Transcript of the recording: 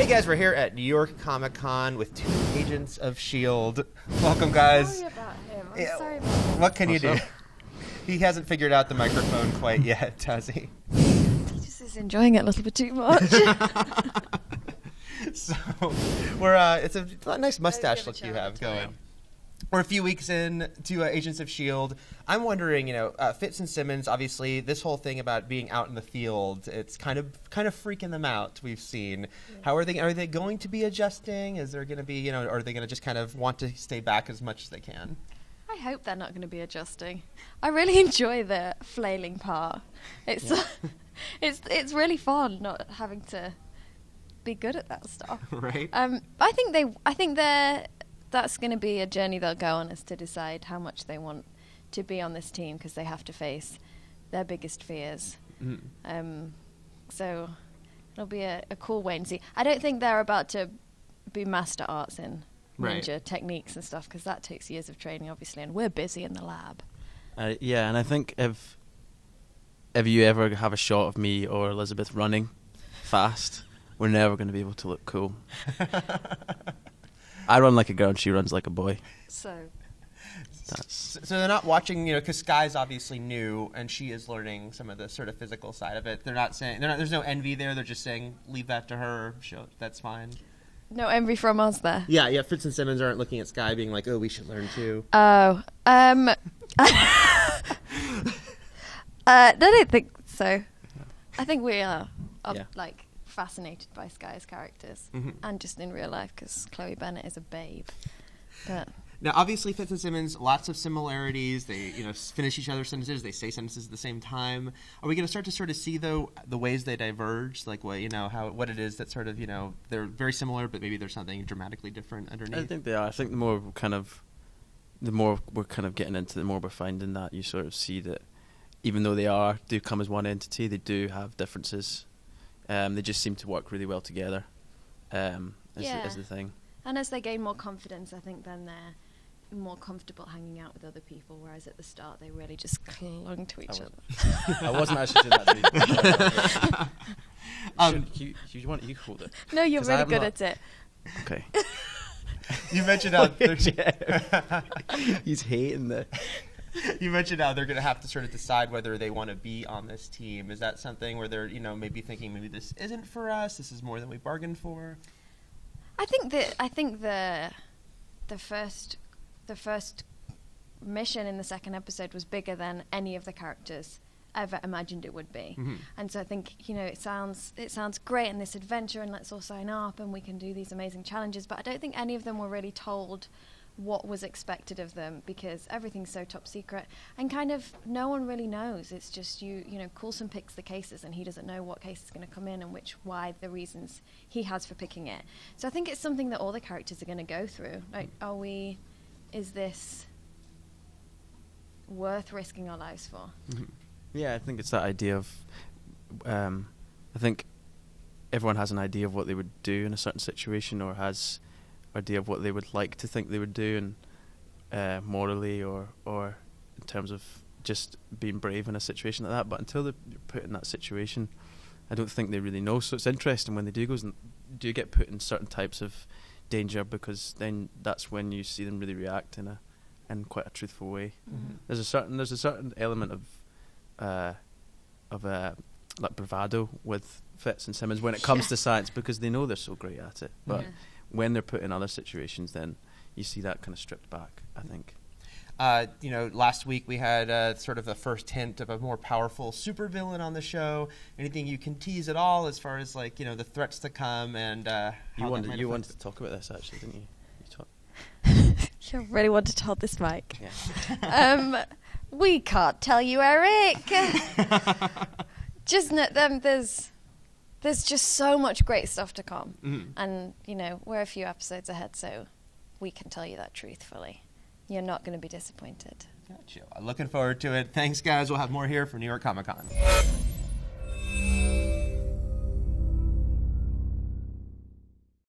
guys, we're here at New York Comic Con with 2 agents of S.H.I.E.L.D. Welcome, guys. Sorry about him. I'm sorry about him. What can you do? He hasn't figured out the microphone quite yet, has he? He just is enjoying it a little bit too much. So, we're it's a nice mustache look you have going. We're a few weeks in to Agents of S.H.I.E.L.D. I'm wondering, Fitz and Simmons, obviously, this whole thing about being out in the field, it's kind of freaking them out, we've seen. Yeah. How are they going to be adjusting? Is there going to be, or are they going to just kind of want to stay back as much as they can? I hope they're not going to be adjusting. I really enjoy the flailing part. It's it's really fun not having to be good at that stuff. Right. I think that's going to be a journey they'll go on, is to decide how much they want to be on this team, because they have to face their biggest fears. So it'll be a cool wait and see. I don't think they're about to be master arts in ninja techniques and stuff, because that takes years of training, obviously, and we're busy in the lab. Yeah, and I think if you ever have a shot of me or Elizabeth running fast, we're never going to be able to look cool. I run like a girl and she runs like a boy. So they're not watching, because Skye's obviously new and she is learning some of the sort of physical side of it. They're not saying, there's no envy there. They're just saying, leave that to her. That's fine. No envy from us there. Yeah. Fitz and Simmons aren't looking at Skye being like, oh, we should learn too. Oh, I don't think so. I think we are fascinated by Skye's characters, and just in real life, because Chloe Bennett is a babe. But now, obviously, Fitz and Simmons, lots of similarities. They, finish each other's sentences. They say sentences at the same time. Are we going to start to sort of see, though, the ways they diverge, like what it is that sort of, they're very similar, but maybe there's something dramatically different underneath? I think they are. I think the more we're kind of getting into, the more we're finding that you sort of see that even though they do come as one entity, they do have differences. They just seem to work really well together. Is the thing. And as they gain more confidence, I think then they're more comfortable hanging out with other people, whereas at the start they really just clung to each other. I wasn't actually doing that to you. You hold it. No, you're really good at it. Okay. You mentioned how he's hating the. You mentioned how they're going to have to sort of decide whether they want to be on this team. Is that something where they're, maybe thinking maybe this isn't for us, this is more than we bargained for? I think the first mission in the second episode was bigger than any of the characters ever imagined it would be. And so I think, it sounds great in this adventure, and let's all sign up and we can do these amazing challenges, but I don't think any of them were really told what was expected of them, because everything's so top secret and kind of no one really knows. It's just Coulson picks the cases and he doesn't know what case is going to come in and why the reasons he has for picking it. So I think it's something that all the characters are going to go through. Like, is this worth risking our lives for? Yeah, I think it's that idea of I think everyone has an idea of what they would do in a certain situation, or has idea of what they would like to think they would do, and morally or in terms of just being brave in a situation like that. But until they're put in that situation, I don't think they really know. So it's interesting when they do get put in certain types of danger, because then that's when you see them really react in quite a truthful way. There's a certain element of like bravado with Fitz and Simmons when it comes to science, because they know they're so great at it. But when they're put in other situations, then you see that kind of stripped back, I think. Last week we had sort of the first hint of a more powerful supervillain on the show. Anything you can tease at all as far as the threats to come and you wanted to talk about this, actually, didn't you? You really wanted to hold this mic. Yeah. We can't tell you, Eric. Just there's just so much great stuff to come. And, we're a few episodes ahead, so we can tell you that truthfully. You're not going to be disappointed. Gotcha. Looking forward to it. Thanks, guys. We'll have more here for New York Comic Con.